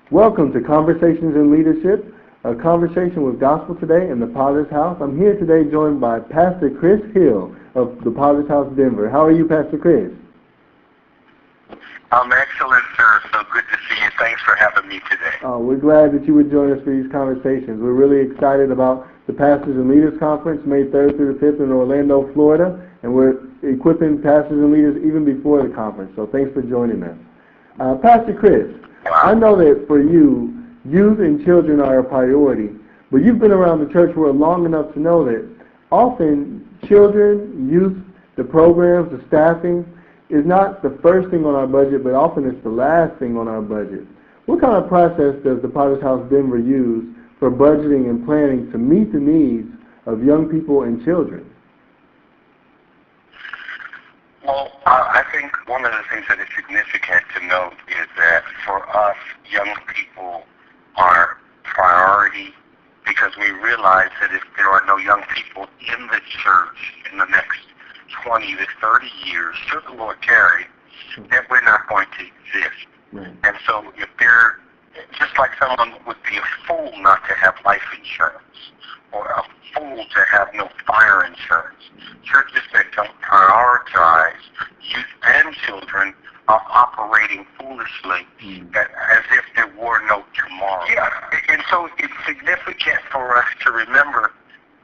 Welcome to Conversations in Leadership, a conversation with Gospel Today in the Potter's House. I'm here today joined by Pastor Chris Hill of the Potter's House, Denver. How are you, Pastor Chris? I'm excellent, sir. So good to see you. Thanks for having me today. We're glad that you would join us for these conversations. We're really excited about the Pastors and Leaders Conference, May 3rd through the 5th in Orlando, Florida, and we're equipping pastors and leaders even before the conference. So thanks for joining us. Pastor Chris, I know that for you, youth and children are a priority, but you've been around the church world long enough to know that often children, youth, the programs, the staffing is not the first thing on our budget, but often it's the last thing on our budget. What kind of process does the Potter's House Denver use for budgeting and planning to meet the needs of young people and children? Well, I think one of the things that is significant to note is that for us, young people are priority because we realize that if there are no young people in the church in the next 20 to 30 years, should the Lord tarry, that we're not going to exist. Right. And so if they're, just like someone would be a fool not to have life insurance, or a fool to have no fire insurance, churches that don't prioritize youth and children are operating foolishly as if there were no tomorrow. Yeah, and so it's significant for us to remember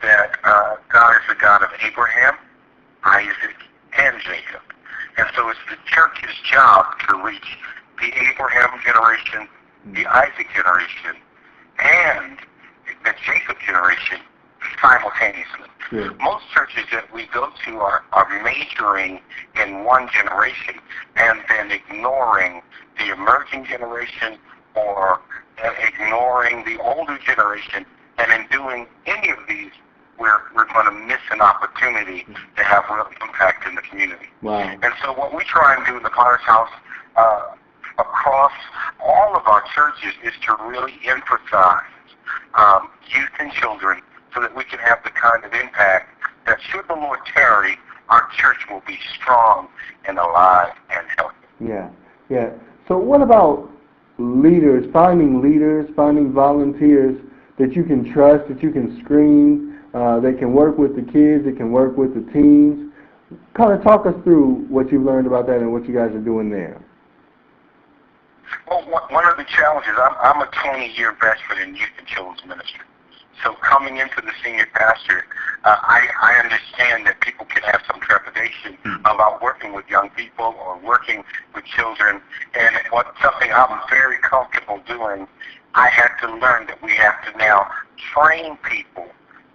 that God is the God of Abraham, Isaac, and Jacob. And so it's the church's job to reach the Abraham generation, the Isaac generation, and the Jacob generation simultaneously. Yeah. Most churches that we go to are majoring in one generation and then ignoring the emerging generation or ignoring the older generation, and in doing any of these, we're going to miss an opportunity to have real impact in the community. Wow. And so what we try and do in the Potter's House across all of our churches is to really emphasize youth and children so that we can have the kind of impact that should the Lord tarry, our church will be strong and alive and healthy. Yeah. So what about leaders, finding volunteers that you can trust, that you can screen, that can work with the kids, that can work with the teens? Kind of talk us through what you've learned about that and what you guys are doing there. Well, one of the challenges, I'm a 20-year veteran in youth and children's ministry. So coming into the senior pastor, I understand that people can have some trepidation about working with young people or working with children. And something I'm very comfortable doing, I had to learn that we have to now train people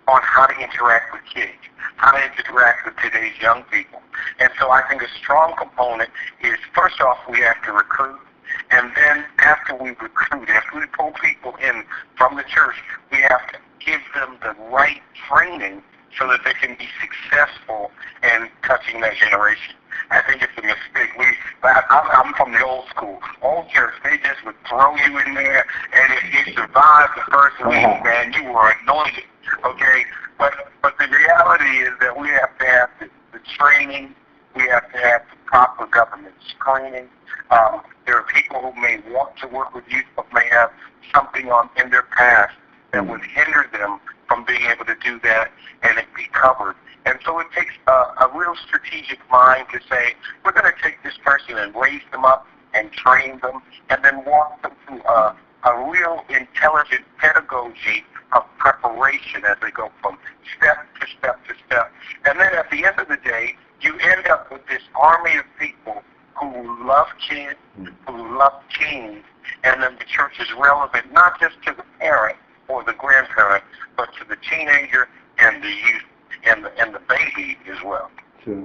on how to interact with kids, how to interact with today's young people. And so I think a strong component is, first off, we have to recruit. And then after we recruit, after we pull people in from the church, we have to give them the right training so that they can be successful in touching that generation. I think it's a mistake. I'm from the old school. Old church, they just would throw you in there, and if you survived the first week, man, you were anointed. Okay? But the reality is that we have to have the training. We have to have the proper government screening. There are people who may want to work with youth but may have something in their past that would hinder them from being able to do that and it be covered. And so it takes a real strategic mind to say, we're going to take this person and raise them up and train them and then walk them through a real intelligent pedagogy of preparation as they go from step to step to step. And then at the end of the day, you end up with this army of people who love kids, who love teens, and then the church is relevant not just to the parent or the grandparent, but to the teenager and the youth and the baby as well. Sure.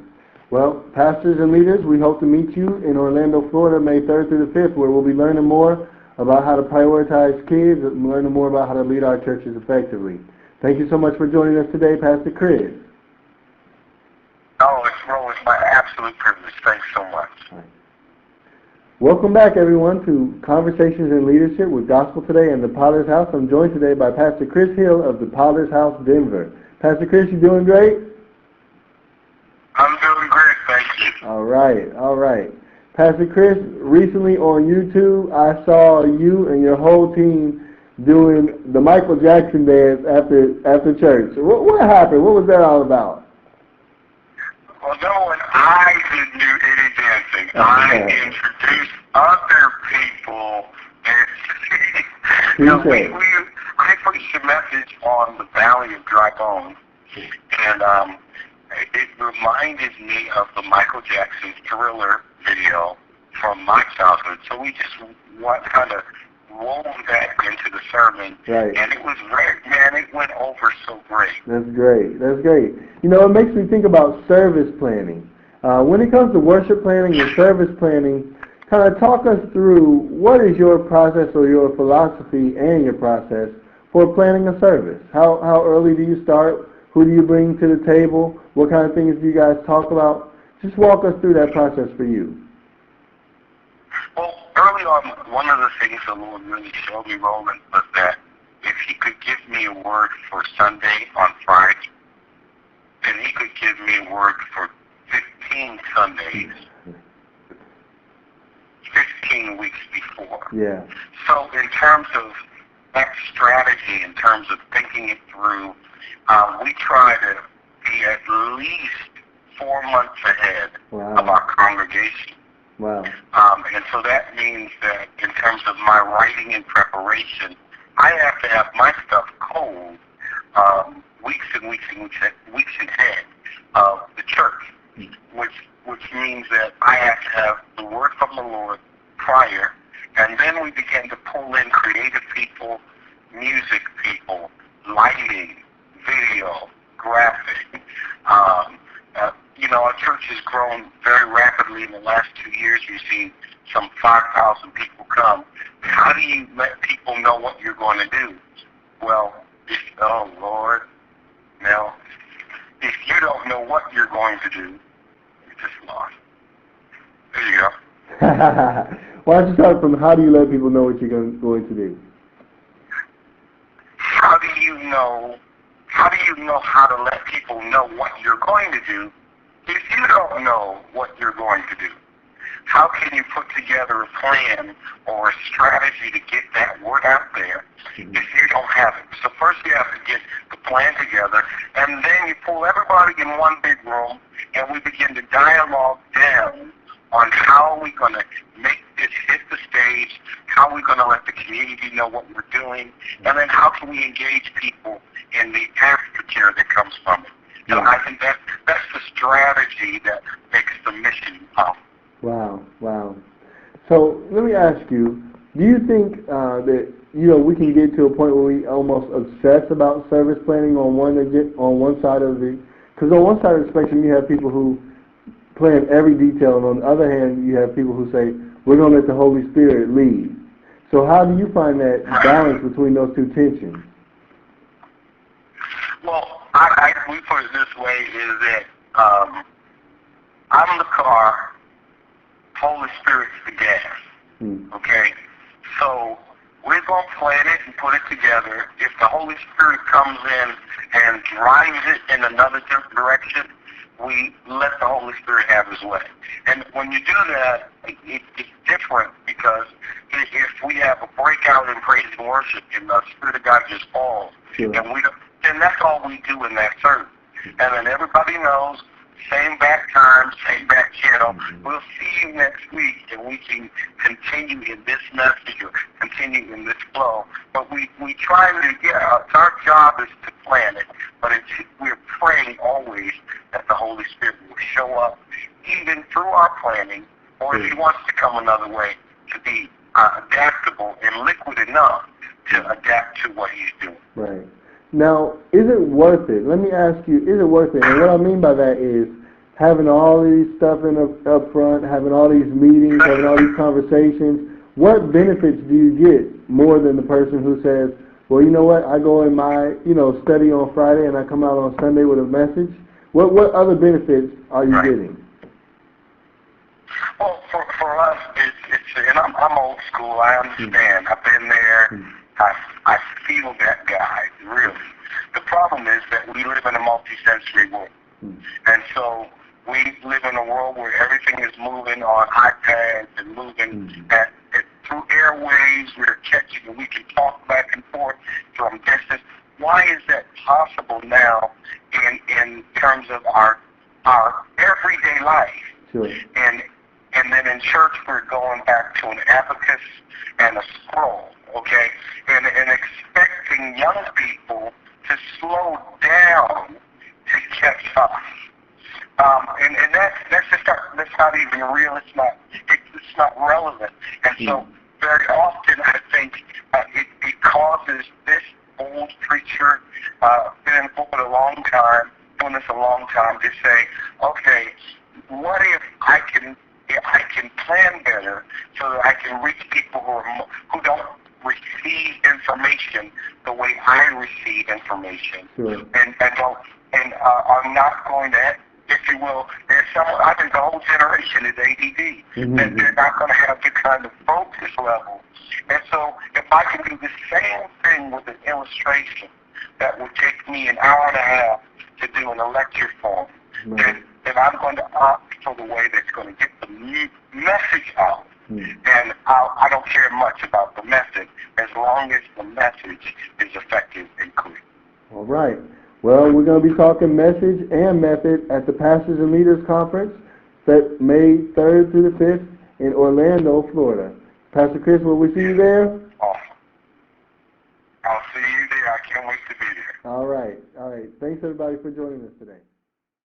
Well, pastors and leaders, we hope to meet you in Orlando, Florida, May 3rd through the 5th, where we'll be learning more about how to prioritize kids and learning more about how to lead our churches effectively. Thank you so much for joining us today, Pastor Chris. Oh, it's my absolute privilege. Thanks so much. Right. Welcome back, everyone, to Conversations in Leadership with Gospel Today and the Potter's House. I'm joined today by Pastor Chris Hill of the Potter's House, Denver. Pastor Chris, you doing great? I'm doing great, thank you. All right. Pastor Chris, recently on YouTube, I saw you and your whole team doing the Michael Jackson dance after church. What happened? What was that all about? Well, no one, I didn't do any dancing. I introduced other people. I preached a message on the Valley of Dry Bones, and it reminded me of the Michael Jackson Thriller video from my childhood. So we just kind of wove that into the sermon, right. And it was great. Man, it went over so great. That's great. That's great. You know, it makes me think about service planning. When it comes to worship planning and service planning, kind of talk us through what is your process or your philosophy and your process for planning a service. How early do you start? Who do you bring to the table? What kind of things do you guys talk about? Just walk us through that process for you. Well, early on, one of the things the Lord really showed me, Roland, was that if He could give me a word for Sunday on Friday, then He could give me a word for 15 Sundays, 15 weeks before. Yeah. So in terms of that strategy, in terms of thinking it through, we try to be at least 4 months ahead of our congregation. Wow. And so that means that in terms of my writing and preparation, I have to have my stuff cold weeks and weeks and weeks ahead of the church, which means that I have to have the word from the Lord prior, and then we begin to pull in creative people, music people, lighting, video, graphic. Our church has grown very rapidly in the last 2 years. You've seen some 5,000 people come. How do you let people know what you're going to do? Well, oh, Lord. Now, if you don't know what you're going to do, you're just lost. There you go. Why don't you start from how do you let people know what you're going to do? How do you know how to let people know what you're going to do if you don't know what you're going to do? How can you put together a plan or a strategy to get that word out there if you don't have it? So first you have to get the plan together, and then you pull everybody in one big room, and we begin to dialogue down on how we're going to make this hit the stage, how we're going to let the community know what we're doing, and then how can we engage people in the aftercare that comes from it. And I think that's the strategy that makes the mission up. Wow. So let me ask you, do you think that we can get to a point where we almost obsess about service planning on one side of the, because on one side of the spectrum you have people who plan every detail, and on the other hand you have people who say we're going to let the Holy Spirit lead. So how do you find that balance between those two tensions? Well, we put it this way, is that I'm the car, Holy Spirit's the gas. Okay? So we're going to plan it and put it together. If the Holy Spirit comes in and drives it in another direction, we let the Holy Spirit have His way. And when you do that, it's different, because if we have a breakout in praise and worship and the Spirit of God just falls, and then that's all we do in that service. And then everybody knows, same back time, same back channel. We'll see you next week, and we can continue in this message or continue in this flow. But we try to, our job is to plan it, but we're praying always that the Holy Spirit will show up, even through our planning, or if He wants to come another way, to be adaptable and liquid enough to adapt to what He's doing. Right. Now, is it worth it? Let me ask you, is it worth it? And what I mean by that is having all these stuff up front, having all these meetings, having all these conversations. What benefits do you get more than the person who says, well, you know what, I go in my, study on Friday and I come out on Sunday with a message? What other benefits are you getting? Well, for us, and I'm old school, I understand. I've been there. I feel that guy, really. The problem is that we live in a multi-sensory world. And so We live in a world where everything is moving on iPads and moving through airwaves. We're catching and we can talk back and forth from distance. Why is that possible now in terms of our everyday life? Sure. And then in church we're going back to an abacus and a scroll, okay? And expecting young people to slow down to catch up. And that's just that's not even real. It's not relevant. And so very often I think it causes this old preacher, been in the pulpit a long time, doing this a long time, to say, okay, what if I can plan better so that I can reach people who don't receive information the way I receive information, sure. and are not going to, if you will, I think the whole generation is ADD, that they're not going to have the kind of focus level. And so if I can do the same thing with an illustration that would take me an hour and a half to do in a lecture form, then I'm going to opt for the way that's going to get the message out. And I don't care much about the method as long as the message is effective and clear. All right. Well, we're going to be talking message and method at the Pastors and Leaders Conference, set May 3rd through the 5th in Orlando, Florida. Pastor Chris, will we see you there? Awesome. I'll see you there. I can't wait to be there. All right. All right. Thanks, everybody, for joining us today.